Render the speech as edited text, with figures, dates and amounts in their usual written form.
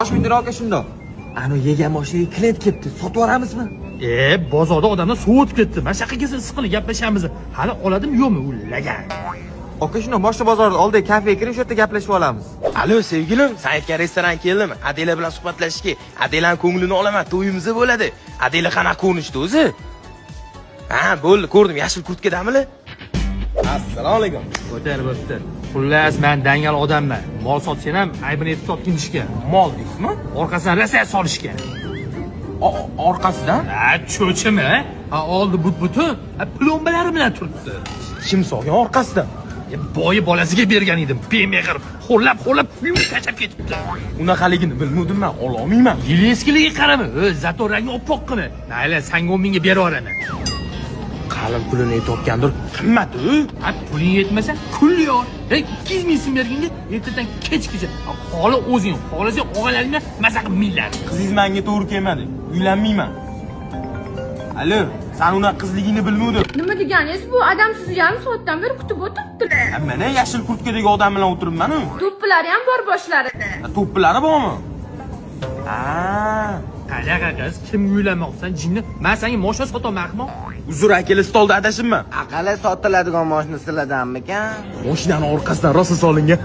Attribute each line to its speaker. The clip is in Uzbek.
Speaker 1: Toshmindir aka shundoq. Ana yegan mashinaga klient kelibdi. Sotib yuboramizmi?
Speaker 2: Bozorda odamlar sovutib ketdi. Mana shu yoqqa siqilib gaplashamiz. Hali oladimi yo'qmi u lagan?
Speaker 1: Aka shundoq boshqa bozorda oldiga kafega kirib, shu yerda gaplashib olamiz.
Speaker 3: Alo sevgilim, sen aytgan restoran keldim. Adela bilan suhbatlashishga. Adelaning ko'nglini olaman, to'yimiz bo'ladi. Adela qanaqa ko'rinishda o'zi? Ha, bo'ldi, ko'rdim. Yashil kurtkadamili? Assalomu alaykum.
Speaker 2: O'tar bo'pti. Xullas, men dangal odamman. Mol sotsan ham aybini aytib sotgin ishga.
Speaker 3: Mol deysizmi?
Speaker 2: Orqasidan rosa solishga.
Speaker 3: Orqasidan?
Speaker 2: Ha, cho'chimi? Ha, oldi but-buti, plombalari bilan turibdi.
Speaker 3: Kim solgan orqasidan?
Speaker 2: Boyi bolasiga bergan edim. Bemehr, xo'llab uyimni tashlab ketibdi.
Speaker 3: Unaqaligini bilmadim men, ololmayman.
Speaker 2: Yileskiliga qarama, zato rangi oppoqqina. Mayli, senga 10 mingga berib yuboraman.
Speaker 3: Qalin pulini topgandir. Qimmat-ku.
Speaker 2: Ha, puling yetmasa, kulyor. 200 ming so'm berganga ertadan kechgacha holi o'zing, xohlasang og'alaringni maza qilib milladi.
Speaker 3: Qizingiz menga to'g'ri kelmadi. Uylanmayman. Alo, sen unaqa qizligini bilmadim.
Speaker 4: Nima deganingiz bu? Adam sizni yarim soatdan beri kutib o'tiribdilar.
Speaker 3: Mana yashil kurtkadagi odam bilan o'tiribman-ku.
Speaker 4: Do'ppilari ham bor boshlarida.
Speaker 3: To'ppilari bormi?
Speaker 2: Qanaqa qiz, kim uylanmoqsan, jinni? Men senga moshina sotolmayman.
Speaker 3: Uzr akeli stolda adashibman.
Speaker 1: Aqalay sotiladigan mashina sizlardanmikan?
Speaker 3: Mashinani orqasidan rosa solingan.